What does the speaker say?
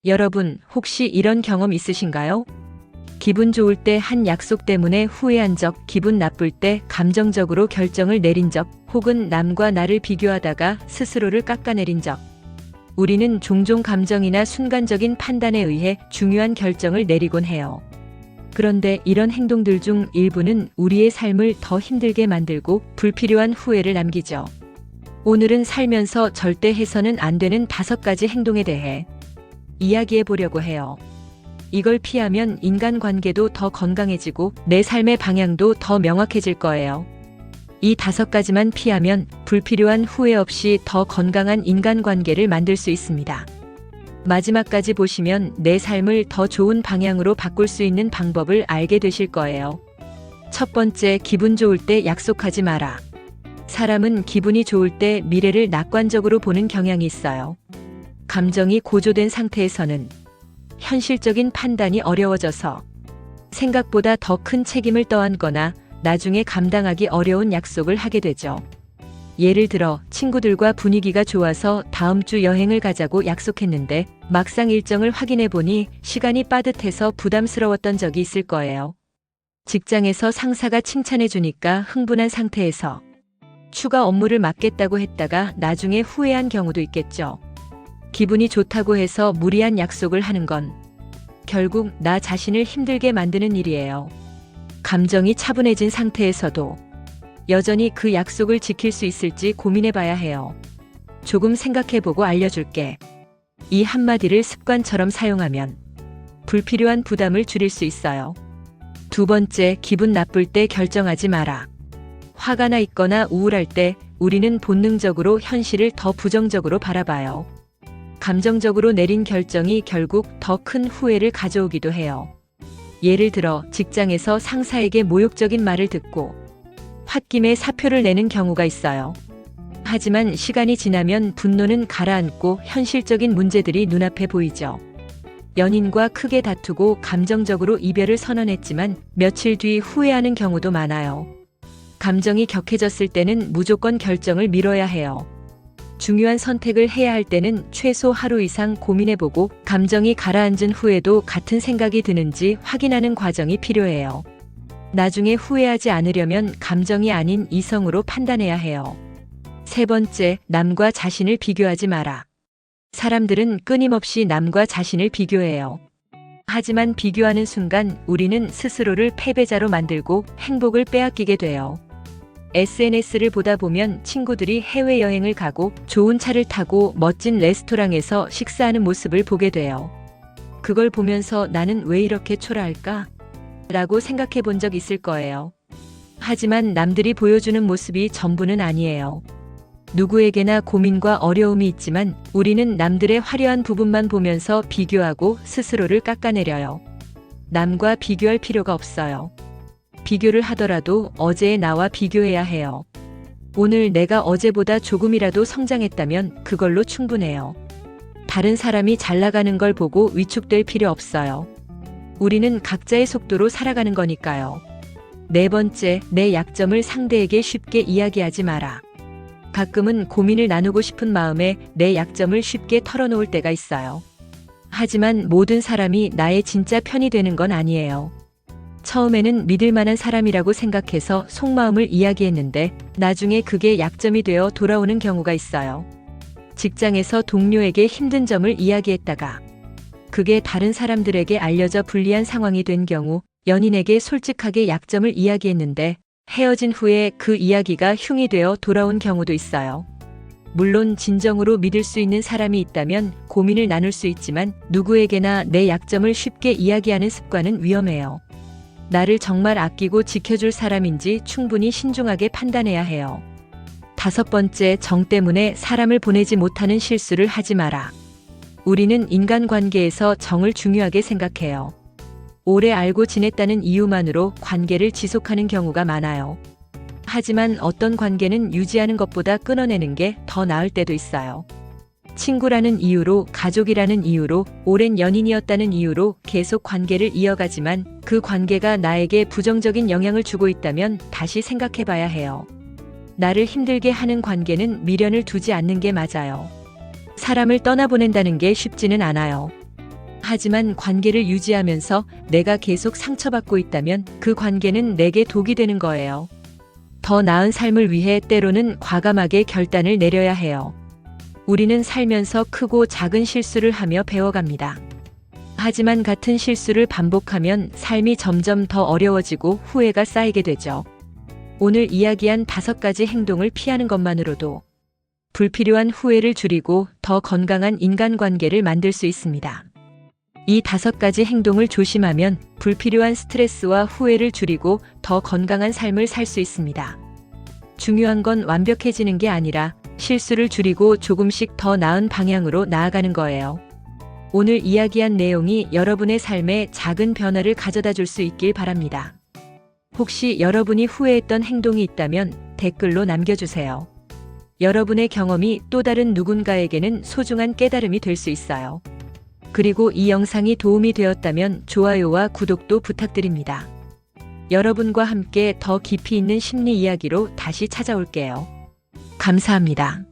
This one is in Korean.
여러분, 혹시 이런 경험 있으신가요? 기분 좋을 때 한 약속 때문에 후회한 적, 기분 나쁠 때 감정적으로 결정을 내린 적, 혹은 남과 나를 비교하다가 스스로를 깎아내린 적. 우리는 종종 감정이나 순간적인 판단에 의해 중요한 결정을 내리곤 해요. 그런데 이런 행동들 중 일부는 우리의 삶을 더 힘들게 만들고 불필요한 후회를 남기죠. 오늘은 살면서 절대 해서는 안 되는 5가지 행동에 대해 이야기해 보려고 해요. 이걸 피하면 인간관계도 더 건강해지고 내 삶의 방향도 더 명확해질 거예요. 이 5가지만 피하면 불필요한 후회 없이 더 건강한 인간관계를 만들 수 있습니다. 마지막까지 보시면 내 삶을 더 좋은 방향으로 바꿀 수 있는 방법을 알게 되실 거예요. 첫 번째, 기분 좋을 때 약속하지 마라. 사람은 기분이 좋을 때 미래를 낙관적으로 보는 경향이 있어요. 감정이 고조된 상태에서는 현실적인 판단이 어려워져서 생각보다 더 큰 책임을 떠안거나 나중에 감당하기 어려운 약속을 하게 되죠. 예를 들어 친구들과 분위기가 좋아서 다음 주 여행을 가자고 약속했는데 막상 일정을 확인해 보니 시간이 빠듯해서 부담스러웠던 적이 있을 거예요. 직장에서 상사가 칭찬해 주니까 흥분한 상태에서 추가 업무를 맡겠다고 했다가 나중에 후회한 경우도 있겠죠. 기분이 좋다고 해서 무리한 약속을 하는 건 결국 나 자신을 힘들게 만드는 일이에요. 감정이 차분해진 상태에서도 여전히 그 약속을 지킬 수 있을지 고민해 봐야 해요. 조금 생각해보고 알려줄게. 이 한마디를 습관처럼 사용하면 불필요한 부담을 줄일 수 있어요. 두 번째, 기분 나쁠 때 결정하지 마라. 화가 나 있거나 우울할 때 우리는 본능적으로 현실을 더 부정적으로 바라봐요. 감정적으로 내린 결정이 결국 더 큰 후회를 가져오기도 해요. 예를 들어 직장에서 상사에게 모욕적인 말을 듣고 홧김에 사표를 내는 경우가 있어요. 하지만 시간이 지나면 분노는 가라앉고 현실적인 문제들이 눈앞에 보이죠. 연인과 크게 다투고 감정적으로 이별을 선언했지만 며칠 뒤 후회하는 경우도 많아요. 감정이 격해졌을 때는 무조건 결정을 미뤄야 해요. 중요한 선택을 해야 할 때는 최소 하루 이상 고민해보고 감정이 가라앉은 후에도 같은 생각이 드는지 확인하는 과정이 필요해요. 나중에 후회하지 않으려면 감정이 아닌 이성으로 판단해야 해요. 세 번째, 남과 자신을 비교하지 마라. 사람들은 끊임없이 남과 자신을 비교해요. 하지만 비교하는 순간 우리는 스스로를 패배자로 만들고 행복을 빼앗기게 돼요. SNS를 보다 보면 친구들이 해외여행을 가고 좋은 차를 타고 멋진 레스토랑에서 식사하는 모습을 보게 돼요. 그걸 보면서 나는 왜 이렇게 초라할까? 라고 생각해 본 적 있을 거예요. 하지만 남들이 보여주는 모습이 전부는 아니에요. 누구에게나 고민과 어려움이 있지만 우리는 남들의 화려한 부분만 보면서 비교하고 스스로를 깎아내려요. 남과 비교할 필요가 없어요. 비교를 하더라도 어제의 나와 비교해야 해요. 오늘 내가 어제보다 조금이라도 성장했다면 그걸로 충분해요. 다른 사람이 잘 나가는 걸 보고 위축될 필요 없어요. 우리는 각자의 속도로 살아가는 거니까요. 네 번째, 내 약점을 상대에게 쉽게 이야기하지 마라. 가끔은 고민을 나누고 싶은 마음에 내 약점을 쉽게 털어놓을 때가 있어요. 하지만 모든 사람이 나의 진짜 편이 되는 건 아니에요. 처음에는 믿을 만한 사람이라고 생각해서 속마음을 이야기했는데 나중에 그게 약점이 되어 돌아오는 경우가 있어요. 직장에서 동료에게 힘든 점을 이야기했다가 그게 다른 사람들에게 알려져 불리한 상황이 된 경우, 연인에게 솔직하게 약점을 이야기했는데 헤어진 후에 그 이야기가 흉이 되어 돌아온 경우도 있어요. 물론 진정으로 믿을 수 있는 사람이 있다면 고민을 나눌 수 있지만 누구에게나 내 약점을 쉽게 이야기하는 습관은 위험해요. 나를 정말 아끼고 지켜줄 사람인지 충분히 신중하게 판단해야 해요. 다섯 번째, 정 때문에 사람을 보내지 못하는 실수를 하지 마라. 우리는 인간관계에서 정을 중요하게 생각해요. 오래 알고 지냈다는 이유만으로 관계를 지속하는 경우가 많아요. 하지만 어떤 관계는 유지하는 것보다 끊어내는 게 더 나을 때도 있어요. 친구라는 이유로, 가족이라는 이유로, 오랜 연인이었다는 이유로 계속 관계를 이어가지만 그 관계가 나에게 부정적인 영향을 주고 있다면 다시 생각해 봐야 해요. 나를 힘들게 하는 관계는 미련을 두지 않는 게 맞아요. 사람을 떠나보낸다는 게 쉽지는 않아요. 하지만 관계를 유지하면서 내가 계속 상처받고 있다면 그 관계는 내게 독이 되는 거예요. 더 나은 삶을 위해 때로는 과감하게 결단을 내려야 해요. 우리는 살면서 크고 작은 실수를 하며 배워갑니다. 하지만 같은 실수를 반복하면 삶이 점점 더 어려워지고 후회가 쌓이게 되죠. 오늘 이야기한 5가지 행동을 피하는 것만으로도 불필요한 후회를 줄이고 더 건강한 인간관계를 만들 수 있습니다. 이 5가지 행동을 조심하면 불필요한 스트레스와 후회를 줄이고 더 건강한 삶을 살 수 있습니다. 중요한 건 완벽해지는 게 아니라 실수를 줄이고 조금씩 더 나은 방향으로 나아가는 거예요. 오늘 이야기한 내용이 여러분의 삶에 작은 변화를 가져다 줄 수 있길 바랍니다. 혹시 여러분이 후회했던 행동이 있다면 댓글로 남겨주세요. 여러분의 경험이 또 다른 누군가에게는 소중한 깨달음이 될 수 있어요. 그리고 이 영상이 도움이 되었다면 좋아요와 구독도 부탁드립니다. 여러분과 함께 더 깊이 있는 심리 이야기로 다시 찾아올게요. 감사합니다.